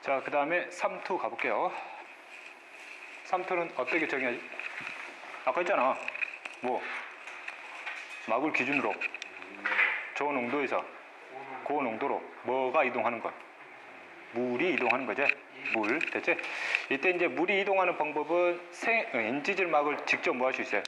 자, 그 다음에 3투 가볼게요. 3투는 어떻게 정의하지? 아까 했잖아. 뭐? 막을 기준으로 저 농도에서 그 농도로 뭐가 이동하는 거? 물이 이동하는 거지? 물. 됐지? 이때 이제 물이 이동하는 방법은 인지질 막을 직접 뭐 할 수 있어요?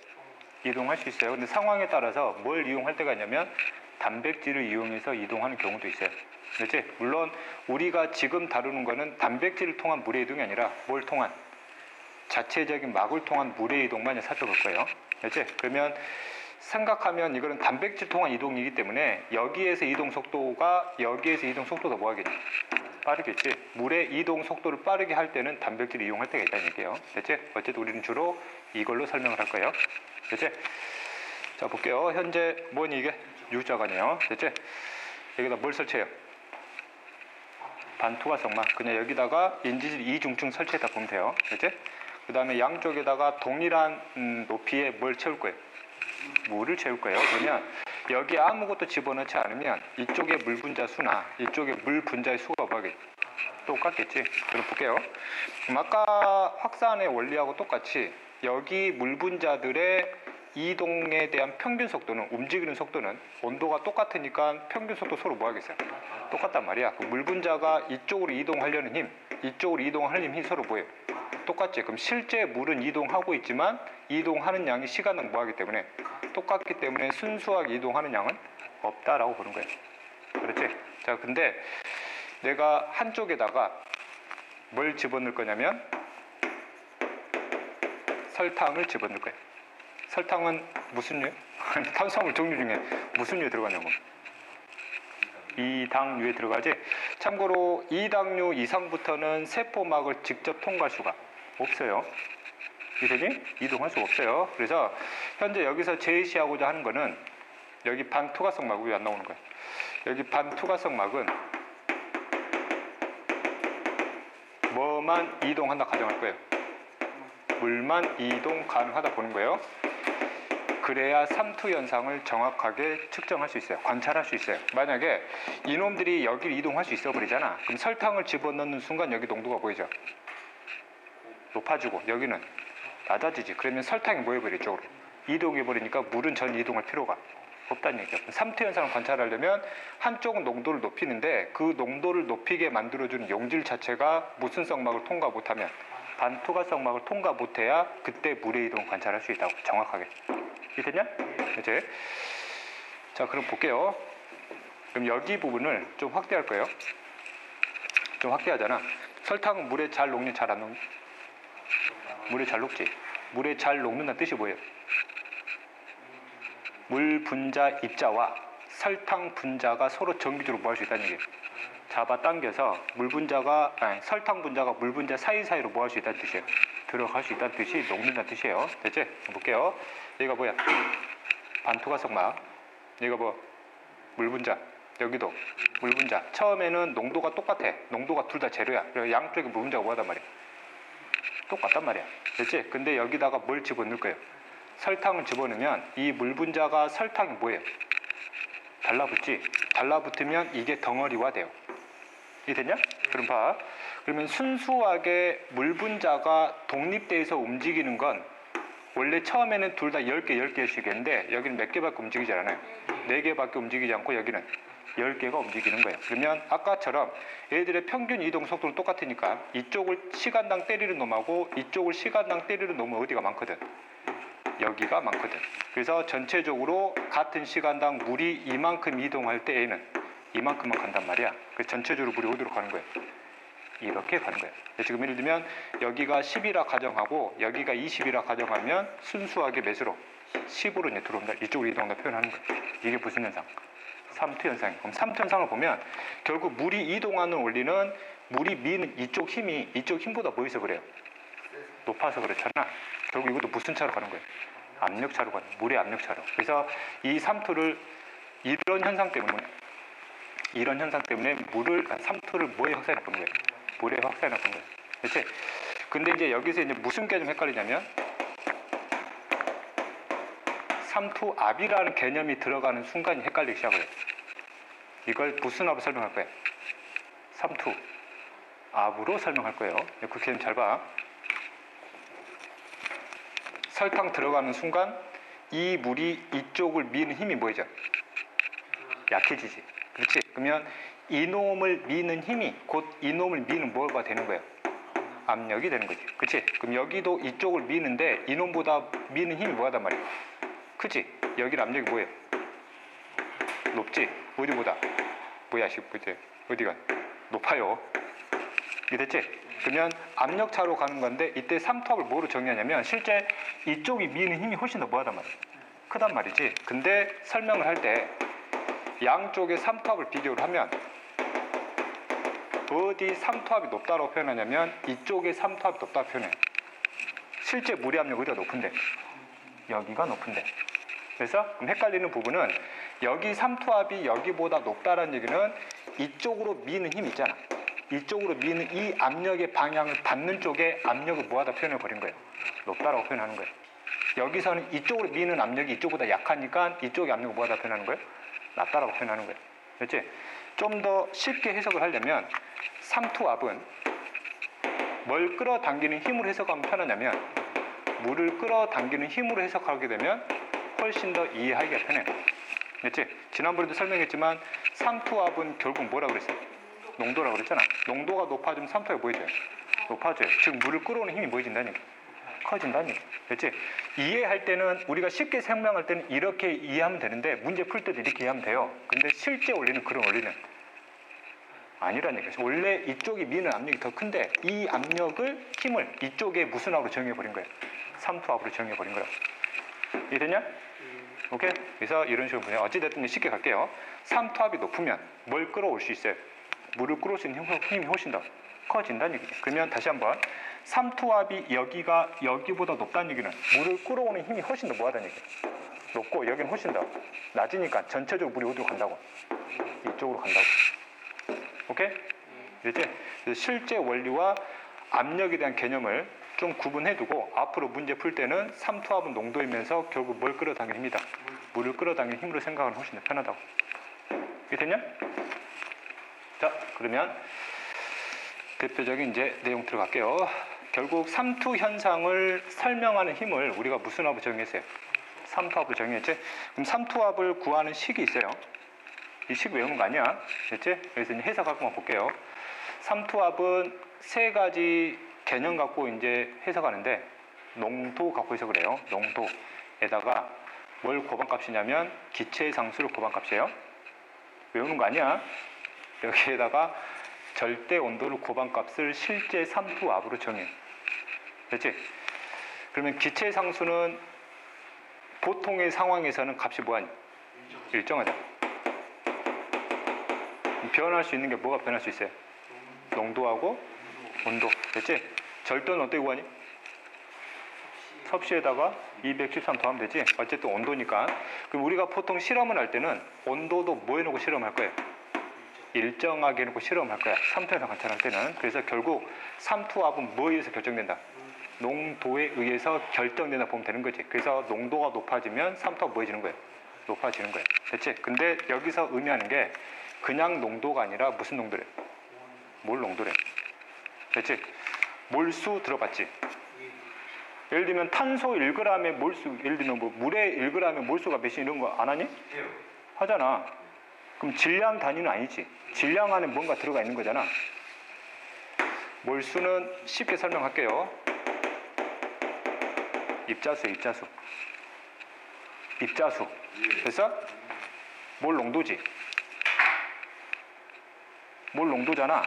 이동할 수 있어요. 근데 상황에 따라서 뭘 이용할 때가 있냐면 단백질을 이용해서 이동하는 경우도 있어요. 그렇지? 물론 우리가 지금 다루는 거는 단백질을 통한 물의 이동이 아니라 뭘 통한? 자체적인 막을 통한 물의 이동만 살펴볼 거예요. 그렇지? 그러면 생각하면 이거는 단백질 통한 이동이기 때문에 여기에서 이동 속도가 뭐 하겠니? 빠르겠지. 물의 이동 속도를 빠르게 할 때는 단백질을 이용할 때가 있다는 얘기예요. 됐지? 어쨌든 우리는 주로 이걸로 설명을 할 거예요. 됐지? 자, 볼게요. 현재 뭐니 이게? U자관이에요. 됐지? 여기다 뭘 설치해요? 반투과성막. 그냥 여기다가 인지질 이중증 설치했다 보면 돼요. 됐지? 그 다음에 양쪽에다가 동일한 높이에 뭘 채울 거예요? 물을 채울 거예요. 그러면 여기 아무것도 집어넣지 않으면 이쪽에 물 분자 수나 이쪽에 물 분자의 수가 뭐하겠지? 똑같겠지. 그럼 볼게요. 그럼 아까 확산의 원리하고 똑같이 여기 물 분자들의 이동에 대한 평균 속도는, 움직이는 속도는 온도가 똑같으니까 평균 속도 서로 뭐 하겠어요? 똑같단 말이야. 그 물 분자가 이쪽으로 이동하려는 힘, 이쪽으로 이동하려는 힘이 서로 뭐예요? 똑같지. 그럼 실제 물은 이동하고 있지만 이동하는 양이 시간은 뭐 하기 때문에 똑같기 때문에 순수하게 이동하는 양은 없다라고 보는 거예요. 그렇지? 자, 근데 내가 한쪽에다가 뭘 집어넣을 거냐면 설탕을 집어넣을 거예요. 설탕은 무슨 류? 탄수화물 종류 중에 무슨 류에 들어가냐고. 이당류에 들어가지. 참고로 이당류 이상부터는 세포막을 직접 통과할 수가 없어요. 이되니? 이동할 수가 없어요. 그래서 현재 여기서 제시하고자 하는 거는 여기 반투과성 막이 왜 안 나오는 거야? 여기 반투과성 막은 뭐만 이동한다 가정할 거예요? 물만 이동 가능하다 보는 거예요. 그래야 3투 현상을 정확하게 측정할 수 있어요. 관찰할 수 있어요. 만약에 이놈들이 여기를 이동할 수 있어 버리잖아. 그럼 설탕을 집어넣는 순간 여기 농도가 보이죠? 높아지고 여기는 낮아지지. 그러면 설탕이 뭐해버려? 이쪽으로 이동해버리니까 물은 전 이동할 필요가 없다는 얘기죠. 3투 현상을 관찰하려면 한쪽은 농도를 높이는데 그 농도를 높이게 만들어주는 용질 자체가 무슨 성막을 통과 못하면 반투과성막을 통과 못해야 그때 물의 이동을 관찰할 수 있다고. 정확하게. 이해됐냐? 이제 자, 그럼 볼게요. 그럼 여기 부분을 좀 확대할 거예요. 좀 확대하잖아. 설탕은 물에 잘 녹니 잘 안 녹니? 물에 잘 녹지. 물에 잘 녹는다는 뜻이 뭐예요? 물 분자 입자와 설탕 분자가 서로 정기적으로 뭐 할 수 있다는 얘기예요? 잡아당겨서 설탕 분자가 물 분자 사이사이로 뭐 할 수 있다는 뜻이에요? 들어갈 수 있다는 뜻이 녹는다는 뜻이에요. 됐지? 볼게요. 여기가 뭐야? 반투과성막. 여기가 뭐? 물 분자. 여기도 물 분자. 처음에는 농도가 똑같아. 농도가 둘 다 제로야. 그래서 양쪽에 물 분자가 뭐하단 말이야? 똑같단 말이야. 됐지? 근데 여기다가 뭘 집어넣을 거예요? 설탕을 집어넣으면 이 물 분자가 설탕이 뭐예요? 달라붙지? 달라붙으면 이게 덩어리화 돼요. 이해됐냐? 그럼 봐. 그러면 순수하게 물 분자가 독립돼서 움직이는 건 원래 처음에는 둘 다 10개, 10개씩인데 여기는 몇 개밖에 움직이지 않아요. 4개밖에 움직이지 않고 여기는 10개가 움직이는 거예요. 그러면 아까처럼 얘들의 평균 이동 속도는 똑같으니까 이쪽을 시간당 때리는 놈하고 이쪽을 시간당 때리는 놈은 어디가 많거든? 여기가 많거든. 그래서 전체적으로 같은 시간당 물이 이만큼 이동할 때 얘는 이만큼만 간단 말이야. 그래서 전체적으로 물이 어디로 가는 거예요? 이렇게 가는 거예요. 지금 예를 들면 여기가 10이라 가정하고 여기가 20이라 가정하면 순수하게 몇으로? 10으로 이제 들어온다. 이쪽으로 이동한다 표현하는 거예요. 이게 무슨 현상? 3투 현상이에요. 그럼 3투 현상을 보면 결국 물이 이동하는 원리는 물이 미는 이쪽 힘보다 뭐 있어 그래요? 높아서 그렇잖아. 결국 이것도 무슨 차로 가는 거예요? 압력차로 가는 거예요. 물의 압력차로. 그래서 이 3투를 이런 현상 때문에 물을 3투를 뭐에 확산해 보는 거예요? 물에 확산해 보는 거예요. 그렇지? 근데 이제 여기서 이제 무슨 게 좀 헷갈리냐면 3투 압이라는 개념이 들어가는 순간이 헷갈리기 시작해요. 이걸 무슨 압을 설명할 거예요? 3투 압으로 설명할 거예요. 그 개념 잘 봐. 설탕 들어가는 순간 이 물이 이쪽을 미는 힘이 뭐죠? 약해지지. 그렇지? 그러면 이놈을 미는 힘이 곧 이놈을 미는 뭐가 되는 거예요? 압력이 되는 거지. 그렇지? 그럼 여기도 이쪽을 미는데 이놈보다 미는 힘이 뭐하단 말이야? 크지? 여기 압력이 뭐예요? 높지? 어디보다? 뭐야, 어디가? 높아요. 이게 됐지? 그러면 압력차로 가는 건데 이때 삼투압을 뭐로 정의하냐면 실제 이쪽이 미는 힘이 훨씬 더 뭐하단 말이야? 크단 말이지. 근데 설명을 할 때 양쪽의 삼투압을 비교를 하면 어디 삼투압이 높다고 표현하냐면 이쪽의 삼투압이 높다고 표현해요. 실제 물의 압력 어디가 높은데? 여기가 높은데. 그래서 그럼 헷갈리는 부분은 여기 삼투압이 여기보다 높다는 얘기는 이쪽으로 미는 힘이 있잖아. 이쪽으로 미는 이 압력의 방향을 받는 쪽에 압력을 뭐하다 표현해 버린 거예요. 높다라고 표현하는 거예요. 여기서는 이쪽으로 미는 압력이 이쪽보다 약하니까 이쪽의 압력을 뭐하다 표현하는 거예요? 낮다라고 표현하는 거예요. 그렇지? 좀 더 쉽게 해석을 하려면 삼투압은 뭘 끌어당기는 힘으로 해석하면 편하냐면 물을 끌어당기는 힘으로 해석하게 되면 훨씬 더 이해하기가 편해요. 그렇지? 지난번에도 설명했지만 삼투압은 결국 뭐라고 그랬어요? 농도라고 그랬잖아. 농도가 높아지면 삼투압이 뭐해져요? 높아져요. 즉 물을 끌어오는 힘이 뭐해진다는 얘기? 커진다는 얘기. 그렇지? 이해할 때는 우리가 쉽게 설명할 때는 이렇게 이해하면 되는데 문제 풀 때도 이렇게 이해하면 돼요. 근데 실제 원리는 그런 원리는 아니라는 얘기죠. 원래 이쪽이 미는 압력이 더 큰데 이 압력을 힘을 이쪽에 무슨 압으로 정의해 버린 거예요? 삼투압으로 정의해 버린 거라고. 이해되냐? 오케이? 그래서 이런 식으로 보면 어찌됐든 쉽게 갈게요. 삼투압이 높으면 뭘 끌어올 수 있어요? 물을 끌어올 수 있는 힘이 훨씬 더 커진다는 얘기죠. 그러면 다시 한번 삼투압이 여기보다 높다는 얘기는 물을 끌어오는 힘이 훨씬 더 뭐하다는 얘기예요? 높고 여기는 훨씬 더 낮으니까 전체적으로 물이 어디로 간다고? 이쪽으로 간다고. 오케이? 이제 실제 원리와 압력에 대한 개념을 좀 구분해두고 앞으로 문제 풀 때는 삼투압은 농도이면서 결국 뭘 끌어당기는 힘이다. 물을 끌어당기는 힘으로 생각하면 훨씬 더 편하다고. 이게 됐냐? 자, 그러면 대표적인 이제 내용 들어갈게요. 결국 삼투 현상을 설명하는 힘을 우리가 무슨 합으로 정했어요? 삼투압으로 정했지? 그럼 삼투압을 구하는 식이 있어요. 이 식 외우는 거 아니야? 됐지? 그래서 이제 해석하고만 볼게요. 삼투압은 세 가지 개념 갖고 이제 해석하는데 농도 갖고 해석을 해요. 농도에다가 뭘 고반값이냐면 기체의 상수를 고반값이에요. 외우는 거 아니야? 여기에다가 절대 온도를 고반값을 실제 삼투압으로 정해. 됐지? 그러면 기체의 상수는 보통의 상황에서는 값이 뭐하니? 일정하다. 변할 수 있는 게 뭐가 변할 수 있어요? 농도하고 온도. 됐지? 절대는 어떻게 구하니? 섭씨에다가 213 더하면 되지? 어쨌든 온도니까. 그럼 우리가 보통 실험을 할 때는 온도도 뭐 해놓고 실험할 거예요? 일정하게 해놓고 실험할 거야. 삼투에서 관찰할 때는. 그래서 결국 삼투압은 뭐에 의해서 결정된다? 농도에 의해서 결정된다 보면 되는 거지. 그래서 농도가 높아지면 삼투압 뭐해지는 거예요? 높아지는 거예요. 됐지? 근데 여기서 의미하는 게 그냥 농도가 아니라 무슨 농도래? 몰 농도래. 됐지? 몰수 들어봤지? 예를 들면 탄소 1g의 몰수, 예를 들면 뭐 물의 1g의 몰수가 몇이 이런 거 안 하니? 하잖아. 그럼 질량 단위는 아니지. 질량 안에 뭔가 들어가 있는 거잖아. 몰수는 쉽게 설명할게요. 입자수. 그래서 몰 농도지. 몰 농도잖아.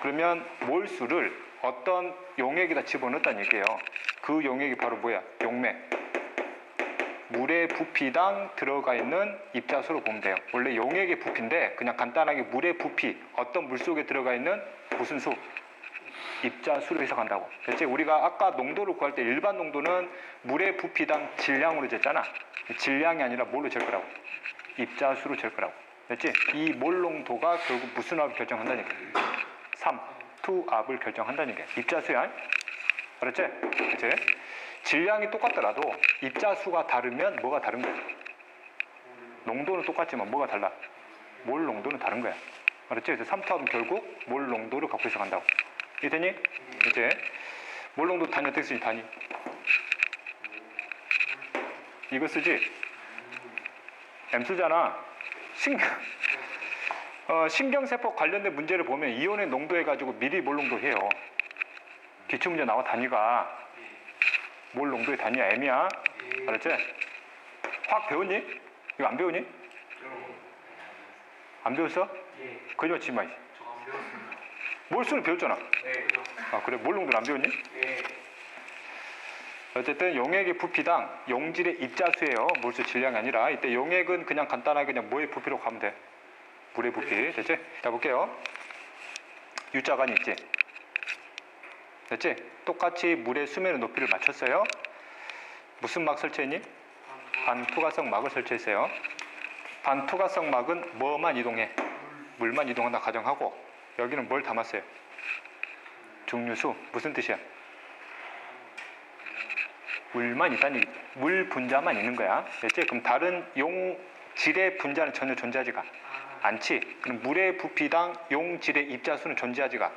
그러면 몰수를 어떤 용액에다 집어넣었다는 얘기예요. 그 용액이 바로 뭐야? 용맥. 물의 부피당 들어가 있는 입자수로 보면 돼요. 원래 용액의 부피인데 그냥 간단하게 물의 부피, 어떤 물 속에 들어가 있는 무슨 수? 입자수로 해석한다고. 됐지? 우리가 아까 농도를 구할 때 일반 농도는 물의 부피당 질량으로 쟀잖아. 질량이 아니라 뭘로 잴 거라고? 입자수로 잴 거라고. 됐지? 이 몰 농도가 결국 무슨 압을 결정한다는 얘기야? 삼투압을 결정한다는 얘기야. 입자수야. 그렇지? 그렇지? 질량이 똑같더라도 입자수가 다르면 뭐가 다른 거야? 농도는 똑같지만 뭐가 달라? 몰 농도는 다른 거야. 그렇지? 그래서 삼투압은 결국 몰 농도를 갖고 해석한다고. 이게 되니? 이제 몰롱도 단위 어떻게 쓰니? 단위. 이거 쓰지? M 쓰잖아. 신경세포 관련된 문제를 보면 이온의 농도 해가지고 미리 몰롱도 해요. 기출문제 나와 단위가 몰 농도의 단위야 M이야. 알았지? 화학 배웠니? 이거 안 배우니? 안 배웠어? 거짓말 치지 마. 몰수는 배웠잖아. 아 그래? 몰 농도는 안 배웠니? 어쨌든 용액의 부피당 용질의 입자수예요. 몰수 질량이 아니라. 이때 용액은 그냥 간단하게 그냥 뭐의 부피로 가면 돼? 물의 부피. 됐지? 자 볼게요. U자간이 있지? 됐지? 똑같이 물의 수면의 높이를 맞췄어요. 무슨 막 설치했니? 반투과성 막을 설치했어요. 반투과성 막은 뭐만 이동해? 물만 이동한다 가정하고 여기는 뭘 담았어요? 중류수. 무슨 뜻이야? 물만 있다는 얘기죠. 물 분자만 있는 거야. 됐지? 그럼 다른 용질의 분자는 전혀 존재하지가 않지. 그럼 물의 부피당 용질의 입자수는 존재하지가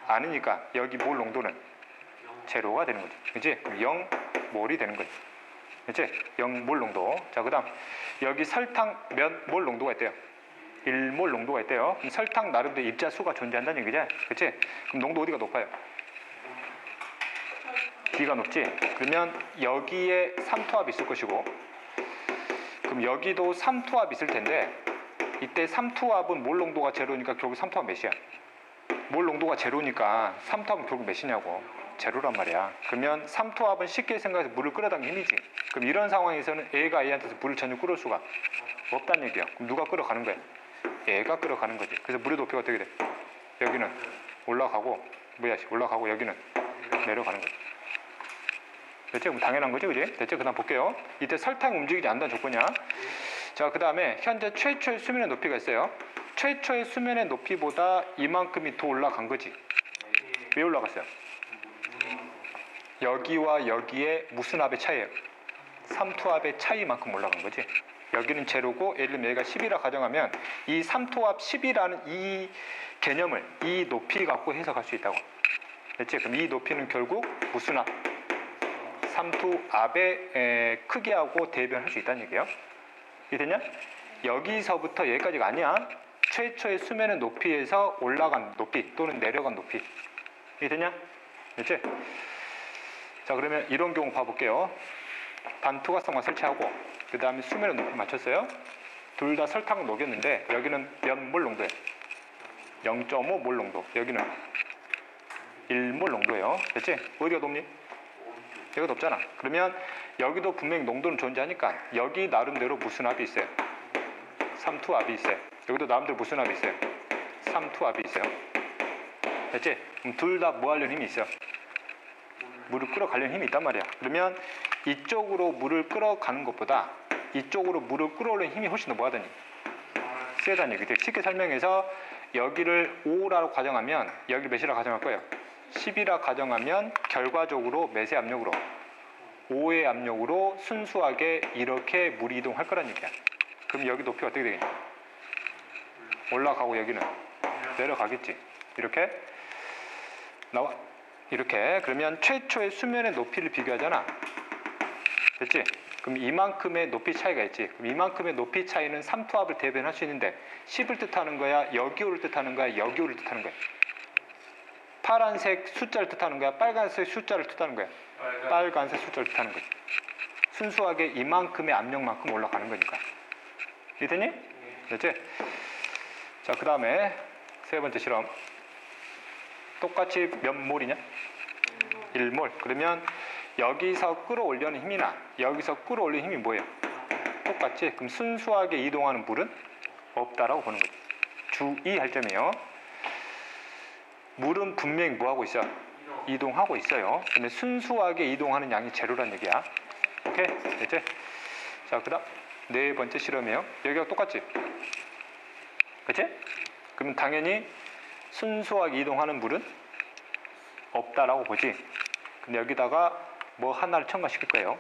않으니까 여기 몰 농도는 제로가 되는 거죠. 그치? 그럼 0몰이 되는 거죠. 그치? 0몰 농도. 자, 그 다음 여기 설탕 몇 몰 농도가 있대요? 1몰 농도가 있대요. 그럼 설탕 나름대로 입자수가 존재한다는 얘기지? 그치? 그럼 농도 어디가 높아요? B가 높지? 그러면 여기에 삼투압이 있을 것이고 그럼 여기도 삼투압이 있을 텐데 이때 삼투압은 몰 농도가 제로니까 결국 삼투압 몇이야? 몰 농도가 제로니까 삼투압은 결국 몇이냐고. 제로란 말이야. 그러면 삼투압은 쉽게 생각해서 물을 끌어당기는 힘이지. 그럼 이런 상황에서는 A가 A한테서 물을 전혀 끌어올 수가 없다는 얘기야. 그럼 누가 끌어가는 거야? A가 끌어가는 거지. 그래서 물의 높이가 어떻게 돼? 여기는 올라가고 올라가고 여기는 내려가는 거지. 됐지? 그럼 당연한 거지, 그지? 됐지? 그 다음 볼게요. 이때 설탕이 움직이지 않는다는 조건이야. 자, 그 다음에 현재 최초의 수면의 높이가 있어요. 최초의 수면의 높이보다 이만큼이 더 올라간 거지. 왜 올라갔어요? 여기와 여기에 무슨 합의 차이예요? 삼투압의 차이만큼 올라간 거지. 여기는 제로고 예를 들면 얘가 10이라 가정하면 이 삼투압 10이라는 이 개념을 이 높이 갖고 해석할 수 있다고. 됐지? 그럼 이 높이는 결국 무슨 합? 삼투압의 크기하고 대변할 수 있다는 얘기예요. 이해됐냐? 여기서부터 여기까지가 아니야. 최초의 수면의 높이에서 올라간 높이 또는 내려간 높이. 이해됐냐? 됐지? 자, 그러면 이런 경우 봐볼게요. 반투과성만 설치하고 그 다음에 수면의 높이 맞췄어요. 둘 다 설탕을 녹였는데 여기는 몇 몰 농도예요? 0.5몰 농도. 여기는 1몰 농도예요. 됐지? 어디가 높니? 여기가 높잖아. 그러면 여기도 분명히 농도는 존재하니까 여기 나름대로 무슨 합이 있어요? 삼투압이 있어요. 여기도 나름대로 무슨 합이 있어요? 삼투압이 있어요. 됐지? 그럼 둘 다 뭐 하려는 힘이 있어요? 물을 끌어가려는 힘이 있단 말이야. 그러면 이쪽으로 물을 끌어가는 것보다 이쪽으로 물을 끌어올리는 힘이 훨씬 더 뭐하더니? 세다는 얘기죠. 쉽게 설명해서 여기를 5라고 가정하면 여기를 몇이라고 가정할 거예요? 10이라 가정하면 결과적으로 몇의 압력으로? 5의 압력으로 순수하게 이렇게 물이 이동할 거란 얘기야. 그럼 여기 높이가 어떻게 되겠냐? 올라가고 여기는 내려가겠지. 이렇게 나와. 이렇게. 그러면 최초의 수면의 높이를 비교하잖아. 됐지? 그럼 이만큼의 높이 차이가 있지. 그럼 이만큼의 높이 차이는 삼투압을 대변할 수 있는데 10을 뜻하는 거야? 여기 오를 뜻하는 거야? 여기 오를 뜻하는 거야? 파란색 숫자를 뜻하는 거야? 빨간색 숫자를 뜻하는 거야? 빨간색 숫자를 뜻하는 거지. 순수하게 이만큼의 압력만큼 올라가는 거니까. 이해되니? 됐지? 자, 그 다음에 세 번째 실험. 똑같이 몇 몰이냐? 1몰. 그러면 여기서 끌어올려는 힘이나 여기서 끌어올리는 힘이 뭐예요? 똑같지? 그럼 순수하게 이동하는 물은 없다라고 보는 거죠. 주의할 점이에요. 물은 분명히 뭐하고 있어요? 이동하고 있어요. 근데 순수하게 이동하는 양이 제로란 얘기야. 오케이? 됐지? 자, 그 다음 네 번째 실험이에요. 여기가 똑같지? 그치? 그러면 당연히 순수하게 이동하는 물은 없다라고 보지. 근데 여기다가 뭐 하나를 첨가시킬 거예요.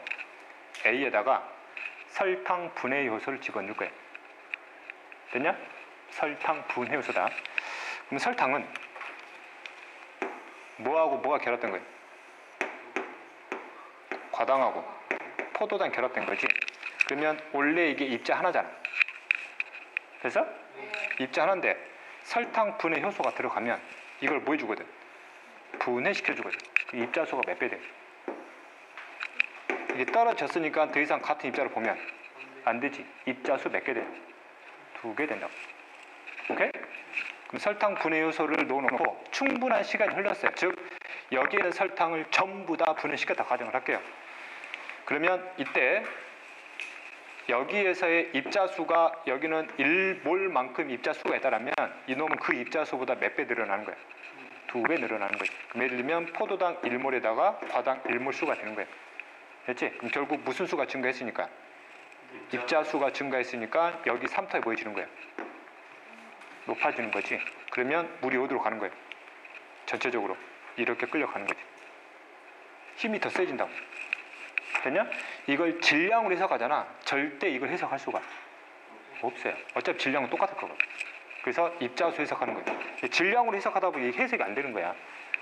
A에다가 설탕 분해 요소를 집어넣을 거예요. 됐냐? 설탕 분해 요소다. 그럼 설탕은 뭐하고 뭐가 결합된 거예요? 과당하고 포도당 결합된 거지. 그러면 원래 이게 입자 하나잖아. 그래서 입자 하나인데 설탕 분해 효소가 들어가면 이걸 뭐 해주거든? 분해시켜주거든. 그 입자수가 몇 배 돼? 이게 떨어졌으니까 더 이상 같은 입자를 보면 안 되지. 입자수 몇 개 돼? 2개 된다고. 오케이? 그럼 설탕 분해 요소를 넣어놓고 충분한 시간이 흘렀어요. 즉 여기에 있는 설탕을 전부 다 분해시켰다 가정을 할게요. 그러면 이때 여기에서의 입자수가 여기는 1몰만큼 입자수가 있다면 이놈은 그 입자수보다 몇 배 늘어나는 거예요? 2배 늘어나는 거예요. 그럼 예를 들면 포도당 1몰에다가 과당 1몰 수가 되는 거예요. 됐지? 그럼 결국 무슨 수가 증가했으니까? 입자수가 증가했으니까 여기 3탑이 보여지는 거예요. 높아지는 거지. 그러면 물이 어디로 가는 거예요? 전체적으로 이렇게 끌려가는 거지. 힘이 더 세진다고. 됐냐? 이걸 질량으로 해석하잖아. 절대 이걸 해석할 수가 없어요. 어차피 질량은 똑같을 거거든. 그래서 입자수 해석하는 거예요. 질량으로 해석하다 보니 해석이 안 되는 거야.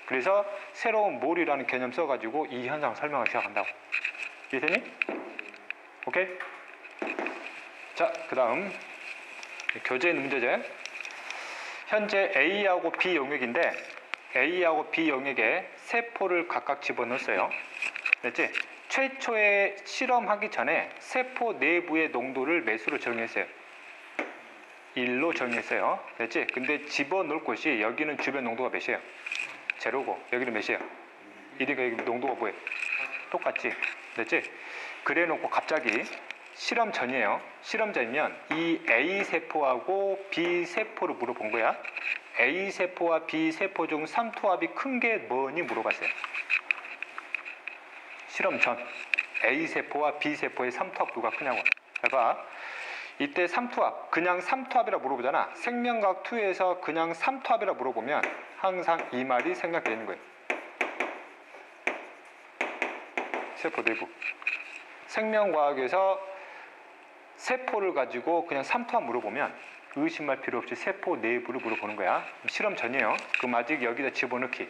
그래서 새로운 몰이라는 개념 써가지고 이 현상을 설명하기 시작한다고. 이해되니? 오케이? 자, 그 다음 교재 있는 문제제. 현재 A하고 B 영역인데 A하고 B 영역에 세포를 각각 집어넣었어요. 됐지? 최초에 실험하기 전에 세포 내부의 농도를 몇으로 정했어요? 1로 정했어요. 됐지? 근데 집어넣을 곳이 여기는 주변 농도가 몇이에요? 제로고 여기는 몇이에요? 1이니까 여기 농도가 뭐예요? 똑같지? 됐지? 그래 놓고 갑자기 실험 전이에요. 실험 전이면 이 A세포하고 B세포를 물어본 거야. A세포와 B세포 중 삼투압이 큰 게 뭐니 물어봤어요. 실험 전 A세포와 B세포의 삼투압 누가 크냐고. 해봐. 이때 삼투압, 그냥 삼투압이라 물어보잖아. 생명과학 2에서 그냥 삼투압이라 물어보면 항상 이 말이 생략되는 거예요. 세포 내부. 생명과학에서 세포를 가지고 그냥 삼투압 물어보면 의심할 필요 없이 세포 내부를 물어보는 거야. 실험 전이에요. 그럼 아직 여기다 집어넣기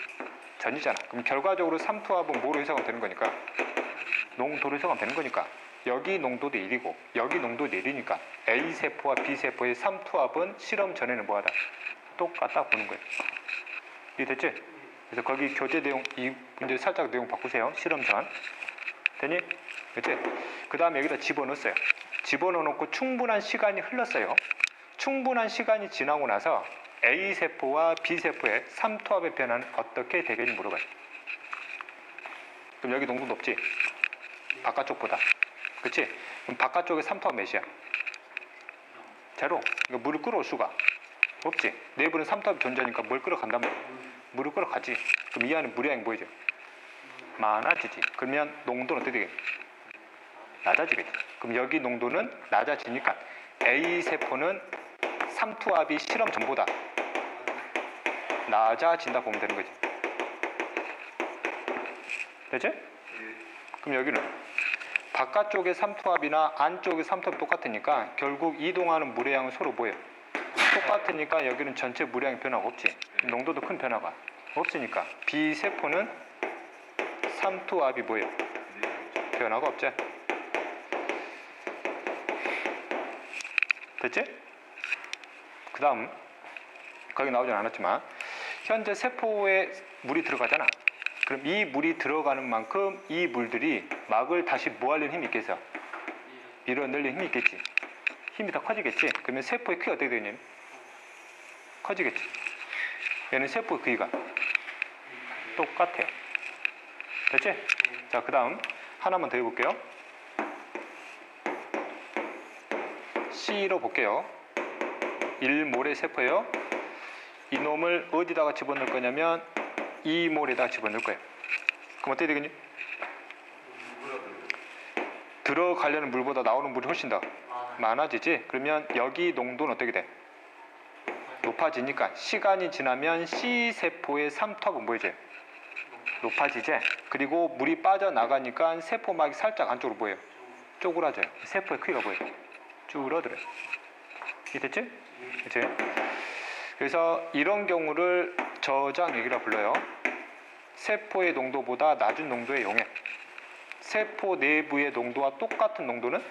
전이잖아. 그럼 결과적으로 삼투압은 뭐로 해석하면 되는 거니까? 농도로 해석하면 되는 거니까. 여기 농도도 1이고 여기 농도도 1이니까 A세포와 B세포의 삼투압은 실험 전에는 뭐하다? 똑같다 보는 거예요. 이해됐지? 그래서 거기 교재 내용, 이 문제 살짝 내용 바꾸세요. 실험 전. 되니? 됐지? 그 다음에 여기다 집어넣었어요. 집어넣어놓고 충분한 시간이 흘렀어요. 충분한 시간이 지나고 나서 A세포와 B세포의 삼투압의 변화는 어떻게 되겠니 물어봐요. 그럼 여기 농도 높지? 바깥쪽보다. 그치? 그럼 바깥쪽에 삼투압 몇이야? 제로. 그러니까 물을 끌어올 수가 없지. 내부는 삼투압이 존재하니까 뭘 끌어간단 말이야. 물을 끌어가지. 그럼 이 안에 물의 양이 보이죠? 많아지지. 그러면 농도는 어떻게 되겠니? 낮아지겠지. 그럼 여기 농도는 낮아지니까 A세포는 삼투압이 실험 전보다 낮아진다 보면 되는 거지. 됐지? 그럼 여기는 바깥쪽의 삼투압이나 안쪽의 삼투압이 똑같으니까 결국 이동하는 물의 양은 서로 뭐예요? 똑같으니까 여기는 전체 물의 양이 변화가 없지. 농도도 큰 변화가 없으니까 B세포는 삼투압이 뭐예요? 변화가 없지. 됐지? 그 다음 거기 나오진 않았지만 현재 세포에 물이 들어가잖아. 그럼 이 물이 들어가는 만큼 이 물들이 막을 다시 뭐 하려는 힘이 있겠어? 밀어넣으려는 힘이 있겠지. 힘이 더 커지겠지. 그러면 세포의 크기가 어떻게 되냐면 커지겠지. 얘는 세포의 크기가 똑같아요. 됐지? 자, 그 다음 하나만 더 해볼게요. C로 볼게요. 1몰의 세포예요. 이놈을 어디다가 집어넣을 거냐면 2몰에다가 집어넣을 거예요. 그럼 어떻게 되겠니? 들어가려는 물보다 나오는 물이 훨씬 더 많아지지? 그러면 여기 농도는 어떻게 돼? 높아지니까 시간이 지나면 C세포의 삼투압은 뭐이지? 높아지지? 그리고 물이 빠져나가니까 세포막이 살짝 안쪽으로 보여요. 쪼그라져요. 세포의 크기가 보여요. 줄어들어요. 이해됐지? 그치? 그래서 이런 경우를 저장액이라 불러요. 세포의 농도보다 낮은 농도의 용액. 세포 내부의 농도와 똑같은 농도는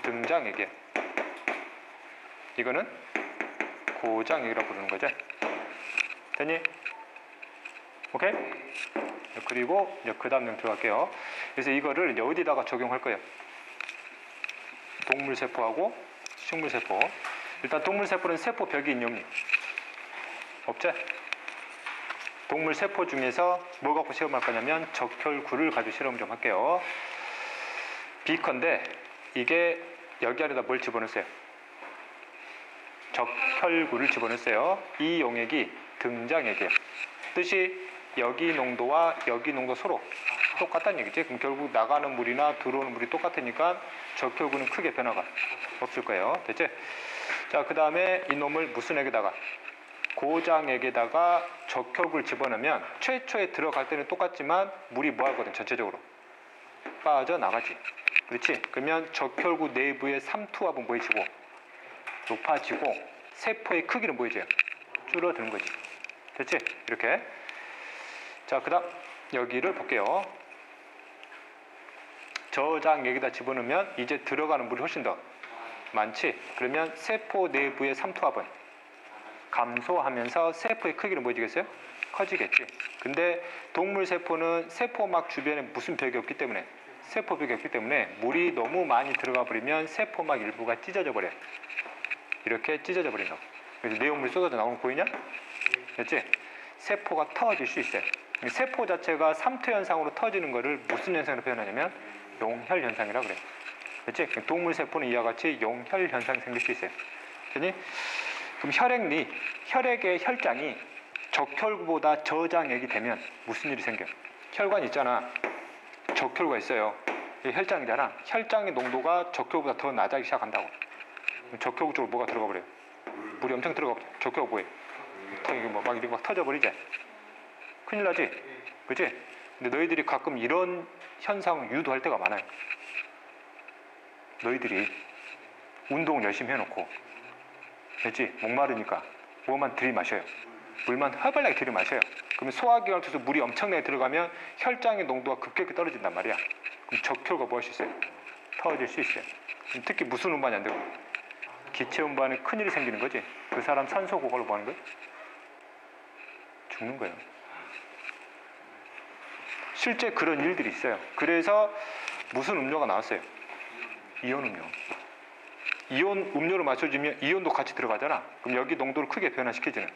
등장액이에요. 이거는 고장액이라고 부르는 거죠. 됐니? 오케이? 그리고 이제 그 다음 령 들어갈게요. 그래서 이거를 어디다가 적용할 거예요? 동물세포하고 식물세포. 일단 동물세포는 세포벽이 있니 없니? 없지? 동물세포 중에서 뭐 갖고 시험할 거냐면 적혈구를 가지고 실험을 좀 할게요. 비컨데 이게 여기 안에다 뭘 집어넣었어요? 적혈구를 집어넣었어요. 이 용액이 등장액이에요. 뜻이 여기 농도와 여기 농도 서로 똑같다는 얘기지. 그럼 결국 나가는 물이나 들어오는 물이 똑같으니까 적혈구는 크게 변화가 없을 거예요. 됐지? 자, 그 다음에 이놈을 무슨 액에다가? 고장액에다가 적혈구를 집어넣으면 최초에 들어갈 때는 똑같지만 물이 뭐 하거든? 전체적으로 빠져나가지. 그렇지? 그러면 적혈구 내부의 삼투압은 뭐해지고? 높아지고 세포의 크기는 뭐해져요? 줄어드는 거지. 됐지? 이렇게. 자, 그 다음 여기를 볼게요. 저장액에다 집어넣으면 이제 들어가는 물이 훨씬 더 많지. 그러면 세포 내부의 삼투압은 감소하면서 세포의 크기는 뭐지겠어요? 커지겠지. 근데 동물 세포는 세포막 주변에 무슨 벽이 없기 때문에, 세포벽이 없기 때문에 물이 너무 많이 들어가 버리면 세포막 일부가 찢어져 버려요. 이렇게 찢어져 버린다고. 그래서 내용물이 쏟아져 나오는 거 보이냐? 됐지? 세포가 터질 수 있어요. 세포 자체가 삼투 현상으로 터지는 거를 무슨 현상으로 표현하냐면 용혈 현상이라고 그래요. 됐지? 동물 세포는 이와 같이 용혈 현상이 생길 수 있어요. 됐니? 그럼 혈액리, 혈액의 혈장이 적혈구보다 저장액이 되면 무슨 일이 생겨요? 혈관 있잖아. 적혈구가 있어요. 이게 혈장이잖아. 혈장의 농도가 적혈구보다 더 낮아지기 시작한다고. 적혈구 쪽으로 뭐가 들어가 버려요? 물이 엄청 들어가 버려요. 적혈구 뭐예요? 이게 막 이렇게 막 터져버리지? 큰일 나지? 그치? 근데 너희들이 가끔 이런 현상을 유도할 때가 많아요. 너희들이 운동을 열심히 해놓고 됐지? 목마르니까 뭐만 들이마셔요. 물만 허벌나게 들이마셔요. 그러면 소화기관을 통해서 물이 엄청나게 들어가면 혈장의 농도가 급격히 떨어진단 말이야. 그럼 적혈구가 뭐 할 수 있어요? 터질 수 있어요. 특히 무슨 운반이 안 되고? 기체 운반에 큰일이 생기는 거지. 그 사람 산소 고갈로 뭐 하는 거예요? 죽는 거예요. 실제 그런 일들이 있어요. 그래서 무슨 음료가 나왔어요? 이온 음료. 이온 음료를 마셔주면 이온도 같이 들어가잖아. 그럼 여기 농도를 크게 변화시키지는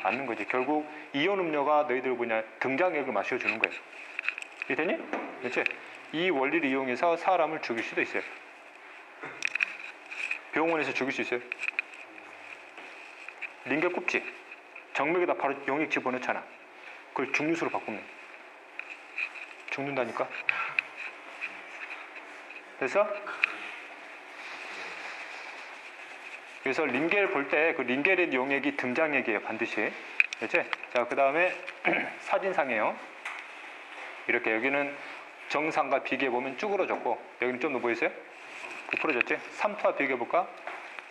않는 거지. 결국 이온 음료가 너희들 뭐냐 등장액을 마셔주는 거예요. 이해되니? 그렇지? 이 원리를 이용해서 사람을 죽일 수도 있어요. 병원에서 죽일 수 있어요. 링겔 꼽지? 정맥에다 바로 용액 집어넣잖아. 그걸 중류수로 바꾸면 죽는다니까. 그래서 링겔 볼 때 그 링겔의 용액이 등장액이에요. 반드시. 그렇지? 자, 그 다음에 사진상이에요. 이렇게 여기는 정상과 비교해보면 쭈그러졌고 여기는 좀 더 보이세요? 부풀어졌지? 삼투압 비교해볼까?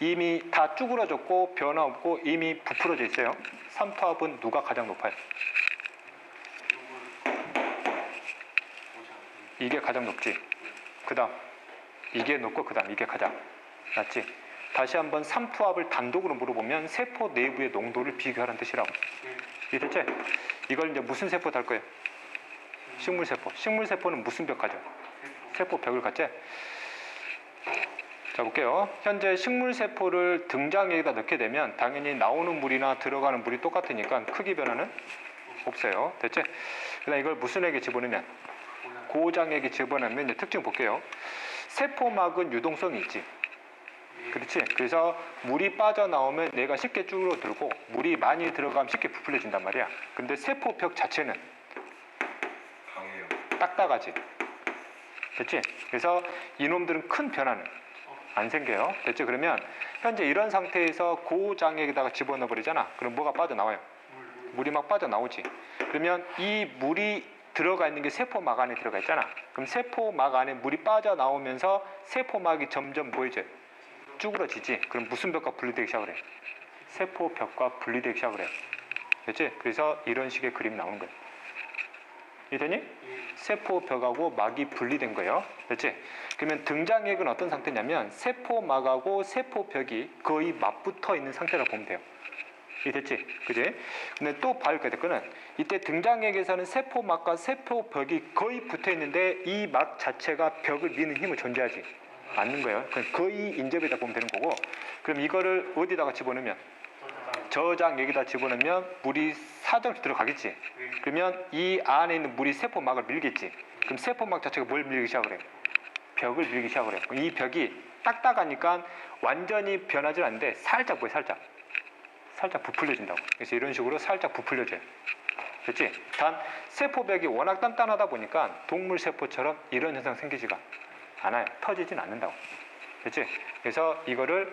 이미 다 쭈그러졌고 변화 없고 이미 부풀어져 있어요. 삼투압은 누가 가장 높아요? 이게 가장 높지. 그 다음 이게 높고 그 다음 이게 가장 낮지. 다시 한번 삼투압을 단독으로 물어보면 세포 내부의 농도를 비교하라는 뜻이라고. 이해됐지? 이걸 이제 무슨 세포 달 거예요? 식물세포. 식물세포는 무슨 벽 가져? 세포벽을 갖지? 자, 볼게요. 현재 식물세포를 등장액에다 넣게 되면 당연히 나오는 물이나 들어가는 물이 똑같으니까 크기 변화는 없어요. 됐지? 그다음 이걸 무슨 액에 집어넣으면? 고장액에 집어넣으면 이제 특징 볼게요. 세포막은 유동성이 있지. 그렇지? 그래서 물이 빠져나오면 내가 쉽게 줄어들고 물이 많이 들어가면 쉽게 부풀려진단 말이야. 근데 세포벽 자체는 딱딱하지. 됐지? 그래서 이놈들은 큰 변화는 안 생겨요. 됐죠? 그러면 현재 이런 상태에서 고장액에다가 집어넣어 버리잖아. 그럼 뭐가 빠져나와요? 물이 막 빠져나오지. 그러면 이 물이 들어가 있는 게 세포막 안에 들어가 있잖아. 그럼 세포막 안에 물이 빠져나오면서 세포막이 점점 보이죠? 쭈그러지지. 그럼 무슨 벽과 분리되기 시작을 해? 세포벽과 분리되기 시작을 해. 됐지? 그래서 이런 식의 그림이 나오는 거예요. 이해되니? 세포벽하고 막이 분리된 거예요. 됐지? 그러면 등장액은 어떤 상태냐면 세포막하고 세포벽이 거의 맞붙어 있는 상태라고 보면 돼요. 이해됐지? 그지? 근데 또 봐야 될 거는 이때 등장액에서는 세포막과 세포벽이 거의 붙어 있는데 이 막 자체가 벽을 미는 힘을 존재하지 않는 거예요. 거의 인접이다 보면 되는 거고, 그럼 이거를 어디다가 집어넣으면? 저장액에다 집어넣으면 물이 사정없이 들어가겠지. 그러면 이 안에 있는 물이 세포막을 밀겠지. 그럼 세포막 자체가 뭘 밀기 시작을 해요? 벽을 밀기 시작을 해요. 이 벽이 딱딱하니까 완전히 변하지 않는데 살짝 보여, 살짝 부풀려진다고. 그래서 이런 식으로 살짝 부풀려져요. 됐지? 단 세포벽이 워낙 단단하다 보니까 동물 세포처럼 이런 현상 생기지가 않아요. 터지진 않는다고. 됐지? 그래서 이거를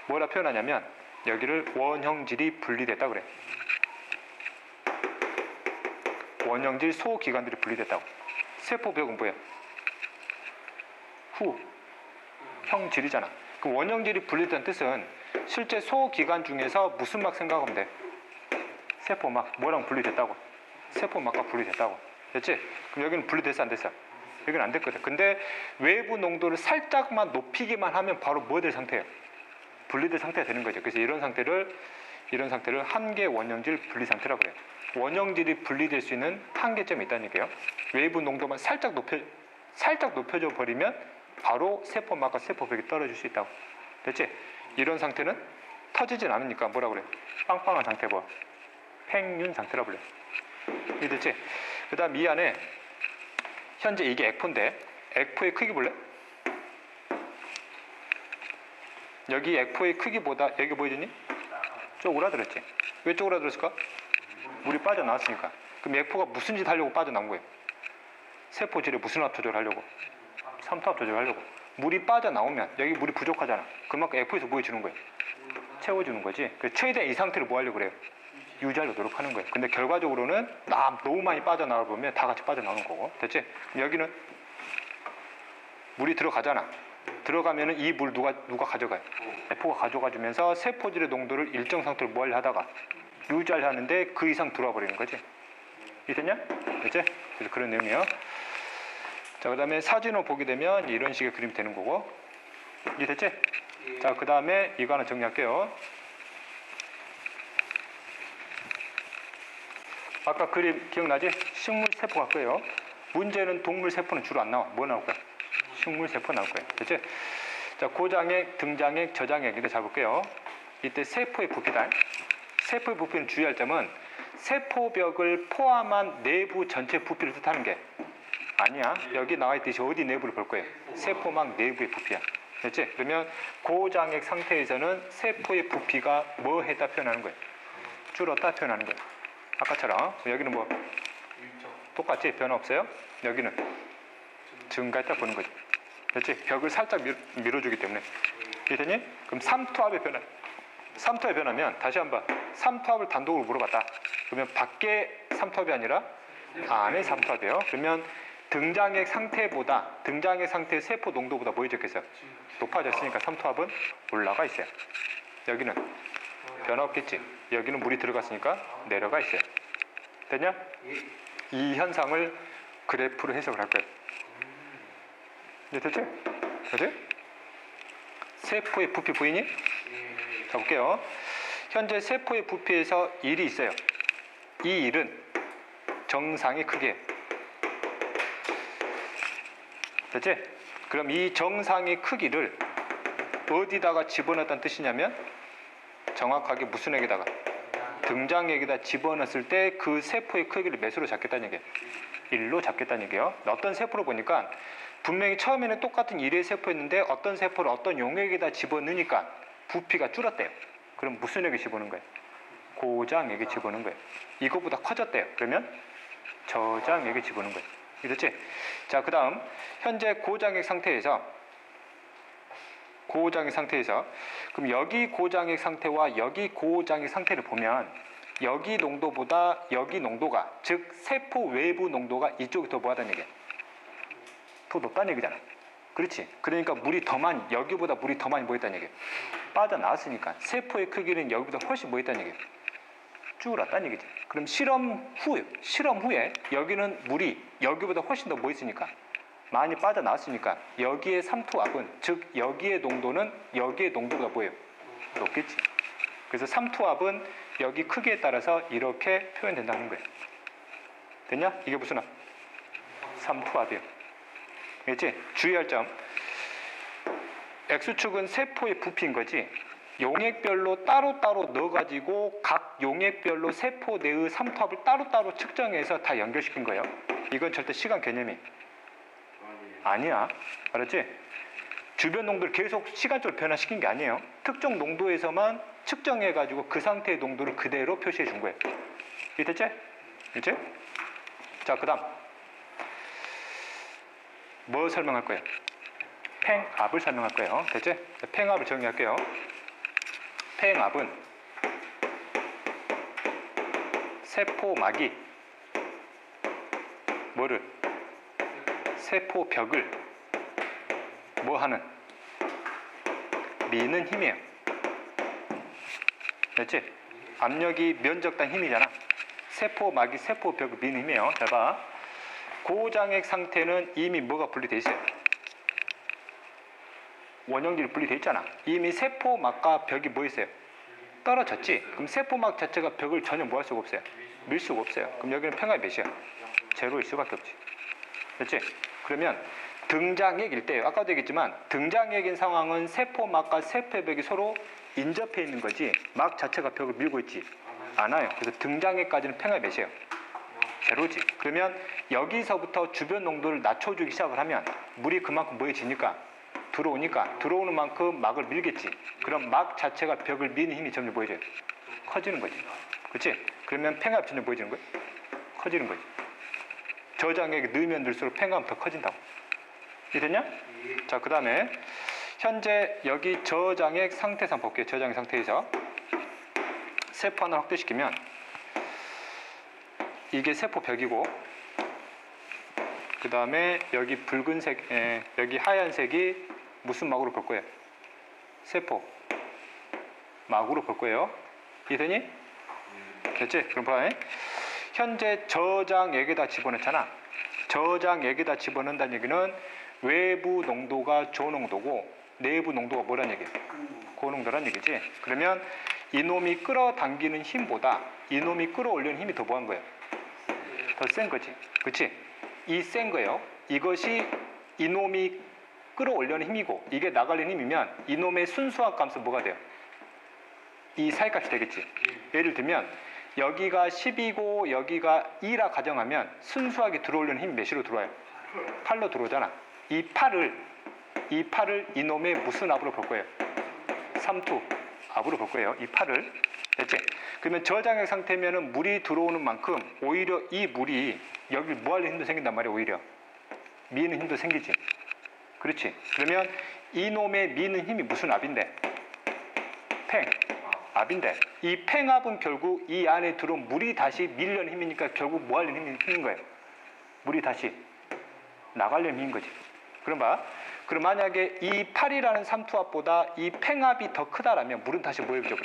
뭐라 표현하냐면 여기를 원형질이 분리됐다 그래. 원형질 소기관들이 분리됐다고. 세포벽은 뭐야? 형질이잖아. 그 원형질이 분리된 뜻은 실제 소기관 중에서 무슨 막 생각하면 돼? 세포막. 뭐랑 분리됐다고? 세포막과 분리됐다고. 됐지? 그럼 여기는 분리됐어 안 됐어? 여기는 안 됐거든. 근데 외부 농도를 살짝만 높이기만 하면 바로 뭐 될 상태예요? 분리된 상태가 되는 거죠. 그래서 이런 상태를 한계 원형질 분리 상태라고 그래요. 원형질이 분리될 수 있는 한계점이 있다는 얘기예요. 외부 농도만 살짝 높여져 버리면 바로 세포막과 세포벽이 떨어질 수 있다고. 됐지? 이런 상태는 터지진 않으니까 뭐라 그래요? 빵빵한 상태 뭐? 팽윤 상태라고 그래요. 이해됐지? 그 다음 이 안에 현재 이게 액포인데 액포의 크기 볼래? 여기 액포의 크기보다 여기 보이더니 쪼그라들었지. 왜 쪼그라들었을까? 물이 빠져나왔으니까. 그럼 액포가 무슨 짓 하려고 빠져나온 거예요? 세포질에 무슨 합 조절을 하려고? 삼투압 조절을 하려고. 물이 빠져나오면 여기 물이 부족하잖아. 그만큼 액포에서 뭐 해주는 거예요? 채워주는 거지. 그래서 최대한 이 상태를 뭐 하려고 그래요? 유지하려고 노력하는 거예요. 근데 결과적으로는 너무 많이 빠져나가 보면 다 같이 빠져나오는 거고. 됐지? 여기는 물이 들어가잖아. 들어가면은 이 물 누가 가져가요? 액포가 가져가 주면서 세포질의 농도를 일정 상태로 뭐 하려 하다가 유지하려 하는데 그 이상 들어와 버리는 거지. 이해됐냐? 됐지? 그래서 그런 내용이에요. 자, 그 다음에 사진을 보게 되면 이런 식의 그림이 되는 거고. 이해됐지? 자, 그 다음에 이거 하나 정리할게요. 아까 그림 기억나지? 식물 세포 갈 거예요. 문제는 동물 세포는 주로 안 나와. 뭐 나올 거야? 식물 세포 나올 거예요. 됐지? 자, 고장액, 등장액, 저장액인데 잘 볼게요. 이때 세포의 부피다. 세포의 부피는 주의할 점은 세포벽을 포함한 내부 전체 부피를 뜻하는 게 아니야. 여기 나와 있듯이 어디 내부를 볼 거예요? 세포막 내부의 부피야. 됐지? 그러면 고장액 상태에서는 세포의 부피가 뭐 했다 표현하는 거예요? 줄었다 표현하는 거예요. 아까처럼. 여기는 뭐 똑같지? 변화 없어요? 여기는 증가했다 보는 거죠. 됐지? 벽을 살짝 밀어주기 때문에. 이해되니? 그럼 삼투압의 변화면 다시 한번 삼투압을 단독으로 물어봤다. 그러면 밖에 삼투압이 아니라 안에 삼투압이에요. 그러면 등장액 상태의 세포 농도보다 뭐 해졌겠어요? 높아졌으니까 삼투압은 올라가 있어요. 여기는 변화 없겠지. 여기는 물이 들어갔으니까 내려가 있어요. 됐냐? 이 현상을 그래프로 해석을 할 거예요. 됐지? 그지? 세포의 부피 보이니? 자, 볼게요. 현재 세포의 부피에서 일이 있어요. 이 일은 정상의 크기예요. 됐지? 그럼 이 정상의 크기를 어디다가 집어넣었다는 뜻이냐면 정확하게 무슨 액에다가? 등장액에다 집어넣었을 때 그 세포의 크기를 몇으로 잡겠다는 얘기예요? 1로 잡겠다는 얘기예요. 어떤 세포를 보니까 분명히 처음에는 똑같은 1의 세포였는데 어떤 세포를 어떤 용액에다 집어넣으니까 부피가 줄었대요. 그럼 무슨 액에 집어넣은 거예요? 고장액에 집어넣은 거예요. 이거보다 커졌대요. 그러면 저장액에 집어넣은 거예요. 이해됐지? 자, 그 다음 현재 고장액 상태에서 그럼 여기 고장액 상태와 여기 고장액 상태를 보면 여기 농도보다 여기 농도가, 즉 세포 외부 농도가 이쪽이 더 뭐하다는 얘기야? 더 높다는 얘기잖아. 그렇지? 그러니까 여기보다 물이 더 많이 뭐했다는 얘기야? 빠져나왔으니까 세포의 크기는 여기보다 훨씬 뭐했다는 얘기야? 줄었다는 얘기지. 그럼 실험 후에 여기는 물이 여기보다 훨씬 더 뭐 있으니까 많이 빠져나왔으니까 여기의 삼투압은, 즉 여기의 농도는 여기의 농도보다 뭐예요? 높겠지. 그래서 삼투압은 여기 크기에 따라서 이렇게 표현된다는 거예요. 됐냐? 이게 무슨 압? 삼투압이에요. 알겠지? 주의할 점, X축은 세포의 부피인 거지 용액별로 따로따로 넣어가지고 각 용액별로 세포 내의 삼투압을 따로따로 측정해서 다 연결시킨 거예요. 이건 절대 시간 개념이 아니야. 알았지? 주변 농도를 계속 시간적으로 변화시킨 게 아니에요. 특정 농도에서만 측정해가지고 그 상태의 농도를 그대로 표시해 준 거예요. 이해됐지? 됐지? 자, 그 다음 뭐 설명할 거예요? 팽압을 설명할 거예요. 됐지? 팽압을 정리할게요. 팽압은 세포막이 뭐를? 세포벽을 뭐 하는? 미는 힘이에요. 됐지? 압력이 면적당 힘이잖아. 세포막이 세포벽을 미는 힘이에요. 잘 봐. 고장액 상태는 이미 뭐가 분리돼 있어요? 원형질이 분리돼 있잖아. 이미 세포막과 벽이 뭐 있어요? 떨어졌지? 그럼 세포막 자체가 벽을 전혀 뭐 할 수가 없어요? 밀 수가 없어요. 그럼 여기는 평합이 몇이야? 제로일 수밖에 없지. 그렇지? 그러면 등장액일 때예요. 아까도 얘기했지만 등장액인 상황은 세포막과 세포벽이 서로 인접해 있는 거지 막 자체가 벽을 밀고 있지 않아요. 그래서 등장액까지는 평합이 몇이에요? 제로지. 그러면 여기서부터 주변 농도를 낮춰주기 시작을 하면 물이 그만큼 뭐해지니까 들어오니까 들어오는 만큼 막을 밀겠지. 그럼 막 자체가 벽을 미는 힘이 점점 보여져요. 커지는 거지. 그렇지? 그러면 팽압 점점 보여지는 거예요. 커지는 거지. 저장액이 넣으면 넣을수록 팽압은 더 커진다고. 이해됐냐? 자, 그 다음에 현재 여기 저장액 상태에서 볼게요. 저장액 상태에서 세포 하나 확대시키면 이게 세포벽이고 그 다음에 여기 붉은색, 여기 하얀색이 무슨 막으로 볼 거예요? 세포 막으로 볼 거예요. 이해되니? 됐지? 그럼 봐. 현재 저장액에다 집어넣잖아. 저장액에다 집어넣는다는 얘기는 외부 농도가 저농도고 내부 농도가 뭐란 얘기예요? 고농도란 얘기지. 그러면 이놈이 끌어당기는 힘보다 이놈이 끌어올리는 힘이 더 뭐한 거예요? 더 센 거지. 그치? 이 센 거예요. 이것이 이놈이 끌어올려는 힘이고 이게 나가려는 힘이면 이놈의 순수한 값은 뭐가 돼요? 이 사이값이 되겠지. 예를 들면 여기가 10이고 여기가 2라 가정하면 순수하게 들어오려는 힘이 몇으로 들어와요? 8로 들어오잖아. 이 8을 이놈의 무슨 압으로 볼 거예요? 삼투 압으로 볼 거예요. 이 8을. 됐지? 그러면 저장액 상태면은 물이 들어오는 만큼 오히려 이 물이 여기 뭐 하려는 힘도 생긴단 말이야. 오히려 미는 힘도 생기지. 그렇지? 그러면 이놈의 미는 힘이 무슨 압인데? 팽압인데 이 팽압은 결국 이 안에 들어온 물이 다시 밀려는 힘이니까 결국 뭐 하려는 힘인 거예요? 물이 다시 나가려는 힘인 거지. 그럼 봐. 그럼 만약에 이 8이라는 삼투압보다 이 팽압이 더 크다라면 물은 다시 뭐 해줘?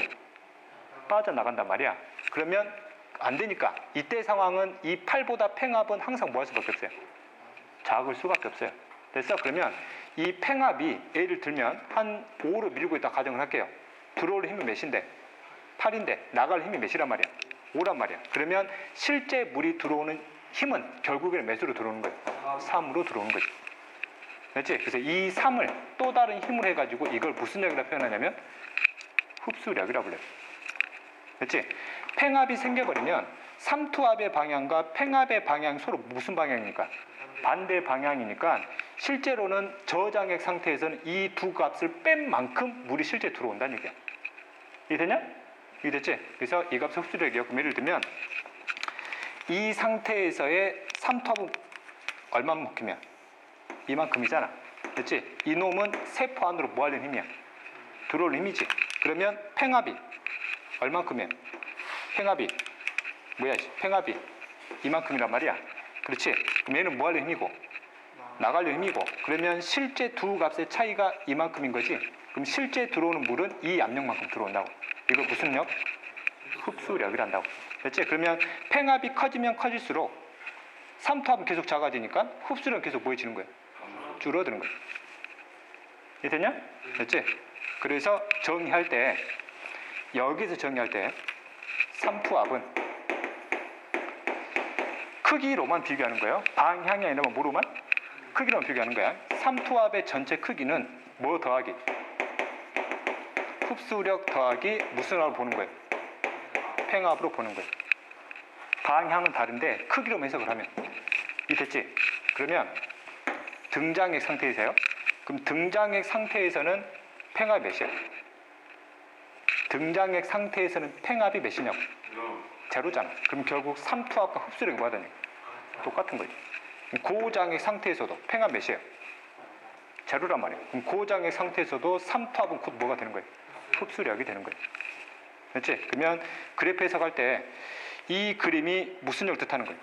빠져나간단 말이야. 그러면 안 되니까 이때 상황은 이 8보다 팽압은 항상 뭐 할 수밖에 없어요? 작을 수밖에 없어요. 됐어? 그러면 이 팽압이 예를 들면 한 5로 밀고 있다 가정을 할게요. 들어올 힘은 몇인데? 8인데 나갈 힘이 몇이란 말이야? 5란 말이야. 그러면 실제 물이 들어오는 힘은 결국에는 몇으로 들어오는 거예요? 3으로 들어오는 거지. 그렇지? 그래서 이 3을 또 다른 힘을 해가지고 이걸 무슨 력이라 표현하냐면 흡수력이라고 불러요. 그렇지? 팽압이 생겨버리면 삼투압의 방향과 팽압의 방향이 서로 무슨 방향이니까? 반대 방향이니까 실제로는 저장액 상태에서는 이 두 값을 뺀 만큼 물이 실제 들어온다는 얘기야. 이해되냐? 이해됐지? 그래서 이 값의 흡수력이요. 그럼 예를 들면 이 상태에서의 삼투압은 얼마만큼이야? 이만큼이잖아. 됐지? 이놈은 세포 안으로 뭐 하려는 힘이야? 들어올 힘이지. 그러면 팽압이 얼만큼이야? 팽압이 뭐야? 팽압이 이만큼이란 말이야. 그렇지? 그럼 얘는 뭐 하려는 힘이고? 나가려는 힘이고. 그러면 실제 두 값의 차이가 이만큼인 거지. 그럼 실제 들어오는 물은 이 압력만큼 들어온다고. 이거 무슨 력? 흡수력이란다고. 됐지? 그러면 팽합이 커지면 커질수록 삼투압은 계속 작아지니까 흡수력은 계속 뭐해지는 거예요? 줄어드는 거예요. 이해됐냐? 됐지? 그래서 정의할 때, 여기서 정의할 때 삼투압은 크기로만 비교하는 거예요. 방향이 아니라 뭐로만? 크기로만 비교하는 거야. 삼투압의 전체 크기는 뭐 더하기? 흡수력 더하기 무슨 합으로 보는 거예요? 팽합으로 보는 거예요. 방향은 다른데 크기로만 해석을 하면. 이해됐지? 그러면 등장액 상태이세요? 그럼 등장액 상태에서는 팽합이 몇이에요? 등장액 상태에서는 팽합이 몇이냐고? 제로잖아. 그럼 결국 삼투압과 흡수력이 뭐가 되냐? 똑같은 거예요. 고장액 상태에서도 팽합 몇이에요? 제로란 말이에요. 그럼 고장액 상태에서도 삼투압은 곧 뭐가 되는 거예요? 흡수력이 되는 거예요. 그렇지? 그러면 그래프 해석할 때 이 그림이 무슨 력을 뜻하는 거예요?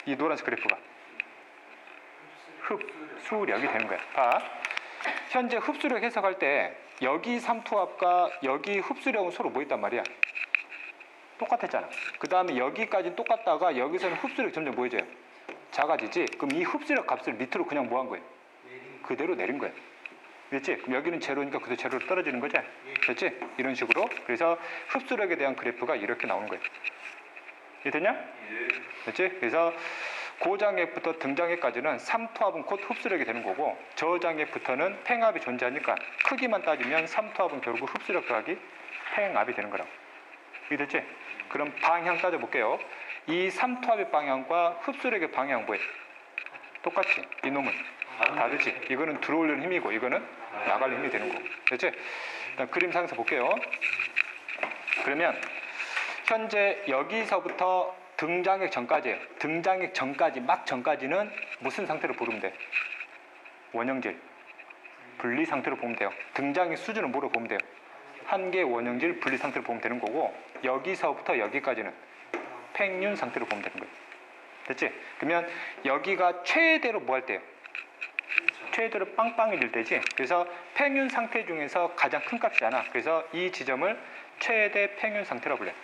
이 노란색 그래프가 흡수력이 되는 거예요. 봐. 현재 흡수력 해석할 때 여기 삼투압과 여기 흡수력은 서로 뭐 있단 말이야? 똑같았잖아. 그 다음에 여기까지 똑같다가 여기서는 흡수력이 점점 뭐해져요? 작아지지? 그럼 이 흡수력 값을 밑으로 그냥 뭐 한 거예요? 그대로 내린 거예요. 그렇지? 그럼 여기는 제로니까 그대로 제로로 떨어지는 거지? 그렇지? 이런 식으로. 그래서 흡수력에 대한 그래프가 이렇게 나오는 거예요. 이해됐냐? 그렇지? 그래서 고장액부터 등장액까지는 삼투압은 곧 흡수력이 되는 거고 저장액부터는 팽합이 존재하니까 크기만 따지면 삼투압은 결국 흡수력 더하기 팽합이 되는 거라고. 이해됐지? 그럼 방향 따져볼게요. 이 삼투압의 방향과 흡수력의 방향 뭐예요? 똑같지? 이놈은 다르지? 이거는 들어오려는 힘이고 이거는 나갈 힘이 되는 거고. 됐지? 일단 그림상에서 볼게요. 그러면 현재 여기서부터 등장액 전까지예요. 등장액 전까지, 막 전까지는 무슨 상태로 보면 돼? 원형질, 분리 상태로 보면 돼요. 등장액 수준을 뭐로 보면 돼요? 한계 원형질 분리 상태로 보면 되는 거고 여기서부터 여기까지는 팽윤 상태로 보면 되는 거예요. 됐지? 그러면 여기가 최대로 뭐 할 때요? 최대로 빵빵해질 때지. 그래서 팽윤 상태 중에서 가장 큰 값이잖아. 그래서 이 지점을 최대 팽윤 상태라고 불러요.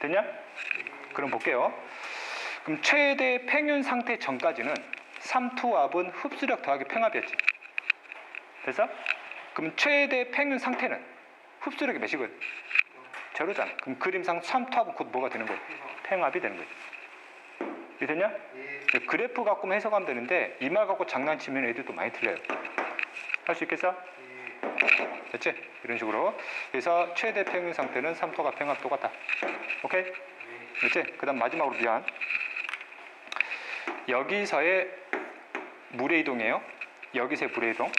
됐냐? 그럼 볼게요. 그럼 최대 팽윤 상태 전까지는 삼투압은 흡수력 더하기 팽합이었지. 됐어? 그럼 최대 팽윤 상태는 흡수력이 몇이거든? 제로잖아. 그럼 그림상 삼투압은 곧 뭐가 되는 거예요? 팽합이 되는 거예요. 이해됐냐? 그래프 갖고만 해석하면 되는데 이 말 갖고 장난치면 애들도 많이 틀려요. 할 수 있겠어? 됐지? 이런 식으로. 그래서 최대 팽윤 상태는 삼투압과 팽합 똑같다. 오케이? 됐지? 그 다음 마지막으로 미안. 여기서의 물의 이동이에요. 여기서의 물의 이동.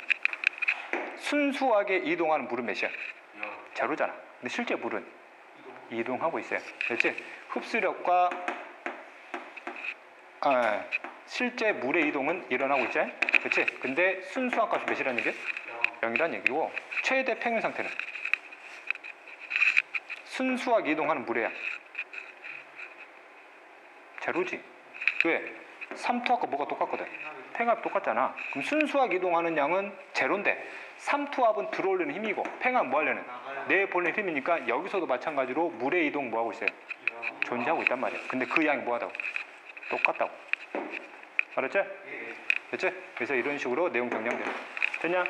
순수하게 이동하는 물은 몇이야? 제로잖아. 근데 실제 물은 이동하고 있어요. 됐지? 흡수력과 실제 물의 이동은 일어나고 있지? 그렇지? 근데 순수한 값이 몇이라는 얘기야? 0이라는 얘기고 최대 팽윤 상태는 순수하게 이동하는 물이야. 제로지. 왜? 삼투압과 뭐가 똑같거든? 팽합이 똑같잖아. 그럼 순수하게 이동하는 양은 제로인데 삼투압은 들어오려는 힘이고 팽합 뭐 하려는? 내보내는 힘이니까 여기서도 마찬가지로 물의 이동 뭐 하고 있어요? 존재하고 있단 말이야. 근데 그 양이 뭐 하다고? 똑같다고. 알았지? 됐지? 그래서 이런 식으로 내용 정리하면 돼. 됐냐?